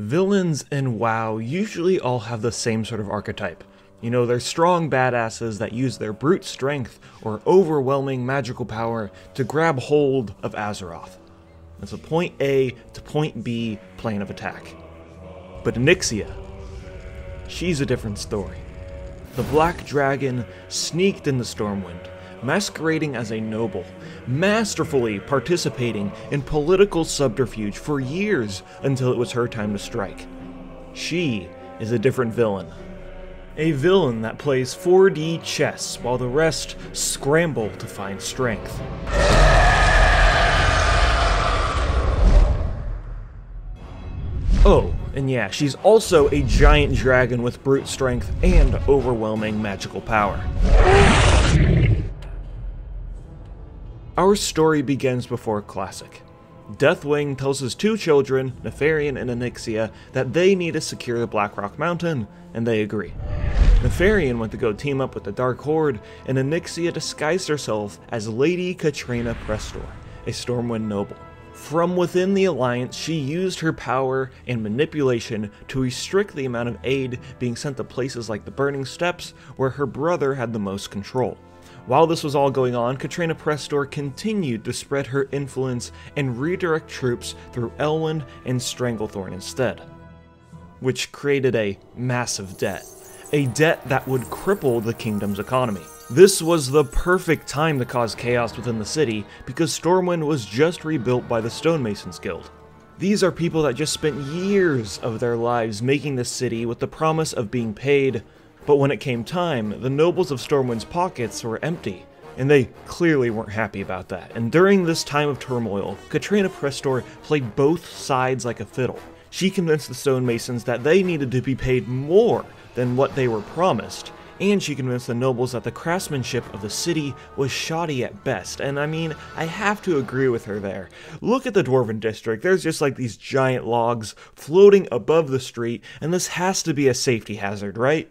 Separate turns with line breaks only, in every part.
Villains in WoW usually all have the same sort of archetype. You know, they're strong badasses that use their brute strength or overwhelming magical power to grab hold of Azeroth. It's a point A to point B plane of attack. But Onyxia, she's a different story. The Black Dragon sneaked into Stormwind, masquerading as a noble, masterfully participating in political subterfuge for years until it was her time to strike. She is a different villain. A villain that plays 4D chess while the rest scramble to find strength. Oh, and yeah, she's also a giant dragon with brute strength and overwhelming magical power. Our story begins before Classic. Deathwing tells his two children, Nefarian and Onyxia, that they need to secure the Blackrock Mountain, and they agree. Nefarian went to go team up with the Dark Horde, and Onyxia disguised herself as Lady Katrina Prestor, a Stormwind noble. From within the Alliance, she used her power and manipulation to restrict the amount of aid being sent to places like the Burning Steppes, where her brother had the most control. While this was all going on, Katrina Prestor continued to spread her influence and redirect troops through Elwynn and Stranglethorn instead, which created a massive debt. A debt that would cripple the kingdom's economy. This was the perfect time to cause chaos within the city because Stormwind was just rebuilt by the Stonemasons Guild. These are people that just spent years of their lives making the city with the promise of being paid, but when it came time, the nobles of Stormwind's pockets were empty, and they clearly weren't happy about that. And during this time of turmoil, Katrina Prestor played both sides like a fiddle. She convinced the stonemasons that they needed to be paid more than what they were promised, and she convinced the nobles that the craftsmanship of the city was shoddy at best. And I mean, I have to agree with her there. Look at the Dwarven district, there's just like these giant logs floating above the street, and this has to be a safety hazard, right?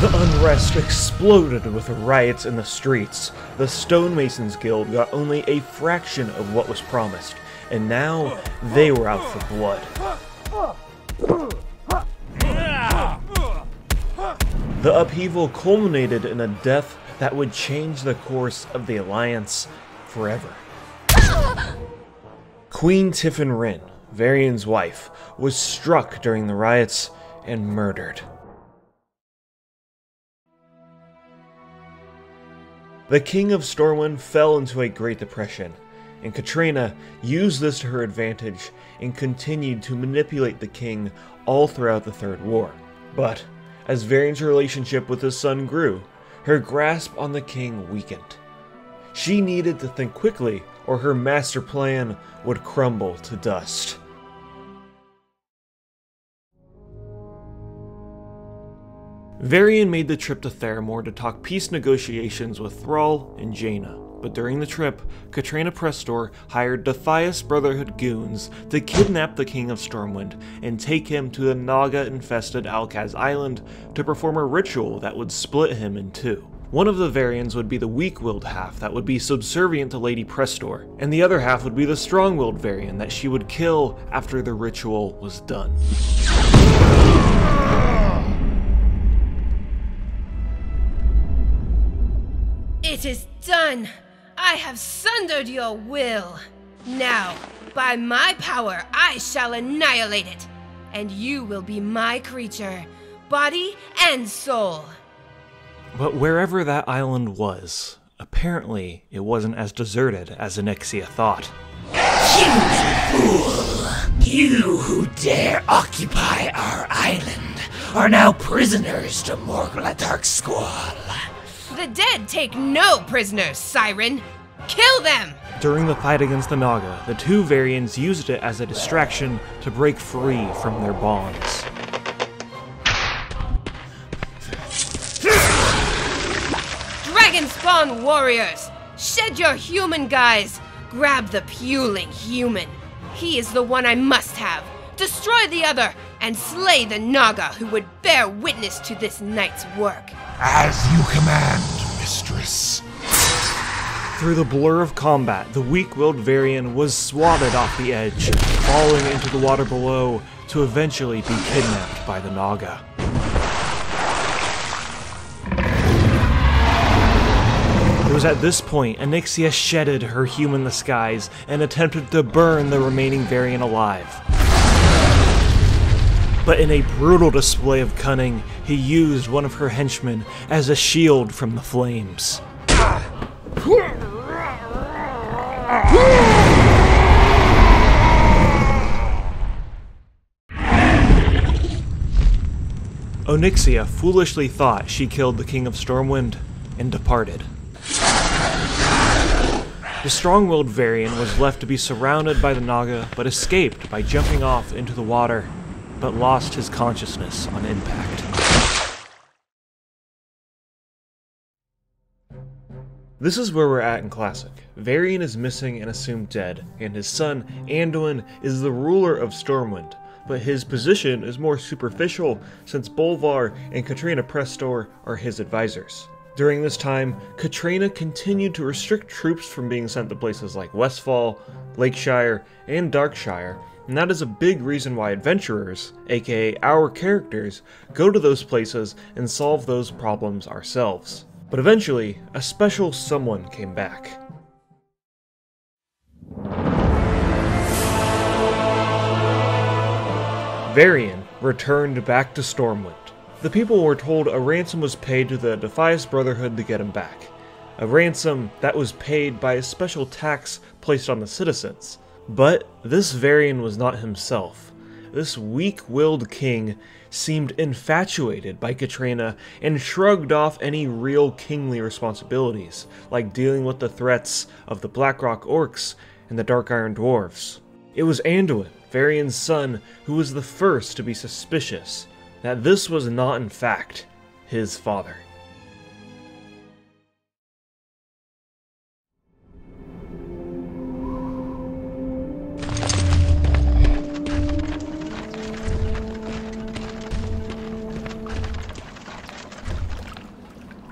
The unrest exploded with riots in the streets. The Stonemasons Guild got only a fraction of what was promised, and now they were out for blood. The upheaval culminated in a death that would change the course of the Alliance forever. Queen Tiffin Wrynn, Varian's wife, was struck during the riots and murdered. The King of Stormwind fell into a Great Depression, and Katrina used this to her advantage and continued to manipulate the king all throughout the Third War. But as Varian's relationship with his son grew, her grasp on the king weakened. She needed to think quickly, or her master plan would crumble to dust. Varian made the trip to Theramore to talk peace negotiations with Thrall and Jaina, but during the trip, Katrina Prestor hired Defias Brotherhood goons to kidnap the King of Stormwind and take him to the Naga-infested Alkaz Island to perform a ritual that would split him in two. One of the Varians would be the weak-willed half that would be subservient to Lady Prestor, and the other half would be the strong-willed Varian that she would kill after the ritual was done.
It is done! I have sundered your will! Now, by my power, I shall annihilate it! And you will be my creature, body and soul!
But wherever that island was, apparently it wasn't as deserted as Onyxia thought.
You fool! You who dare occupy our island are now prisoners to Morgla Darksquall.
The dead take no prisoners, Siren! Kill them!
During the fight against the Naga, the two Varians used it as a distraction to break free from their bonds.
Dragon spawn warriors! Shed your human guise! Grab the puling human! He is the one I must have! Destroy the other, and slay the Naga who would bear witness to this night's work!
As you command, mistress.
Through the blur of combat, the weak-willed Varian was swatted off the edge, falling into the water below to eventually be kidnapped by the Naga. It was at this point Onyxia shedded her human disguise and attempted to burn the remaining Varian alive. But in a brutal display of cunning, he used one of her henchmen as a shield from the flames. Onyxia foolishly thought she killed the King of Stormwind and departed. The strong-willed Varian was left to be surrounded by the Naga, but escaped by jumping off into the water, but lost his consciousness on impact. This is where we're at in Classic. Varian is missing and assumed dead, and his son, Anduin, is the ruler of Stormwind, but his position is more superficial since Bolvar and Katrina Prestor are his advisors. During this time, Katrina continued to restrict troops from being sent to places like Westfall, Lakeshire, and Darkshire, and that is a big reason why adventurers, aka our characters, go to those places and solve those problems ourselves. But eventually, a special someone came back. Varian returned back to Stormwind. The people were told a ransom was paid to the Defias Brotherhood to get him back. A ransom that was paid by a special tax placed on the citizens. But this Varian was not himself. This weak-willed king seemed infatuated by Katrina and shrugged off any real kingly responsibilities, like dealing with the threats of the Blackrock Orcs and the Dark Iron Dwarves. It was Anduin, Varian's son, who was the first to be suspicious that this was not in fact his father.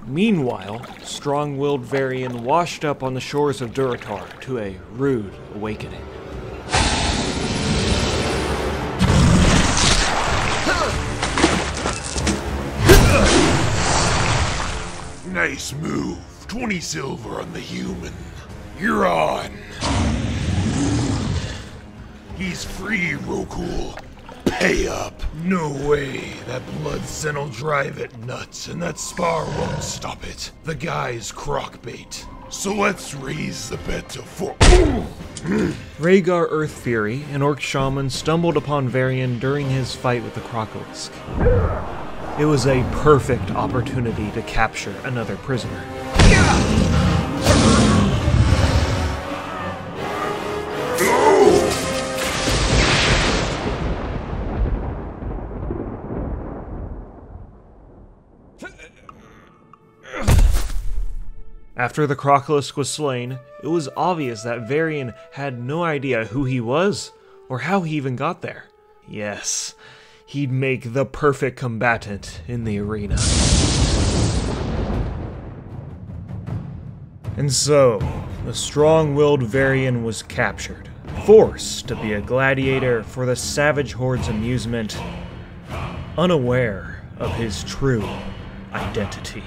Meanwhile, strong-willed Varian washed up on the shores of Durotar to a rude awakening.
Nice move. 20 silver on the human. You're on. He's free, Rokul. Pay up. No way. That blood scent'll drive it nuts, and that spar won't stop it. The guy's crockbait. So let's raise the bet to 4.
Rhaegar Earthfury, an orc shaman, stumbled upon Varian during his fight with the Crocolisk. It was a perfect opportunity to capture another prisoner. After the Crocolisk was slain, it was obvious that Varian had no idea who he was, or how he even got there. Yes, he'd make the perfect combatant in the arena. And so, the strong-willed Varian was captured, forced to be a gladiator for the savage horde's amusement, unaware of his true identity.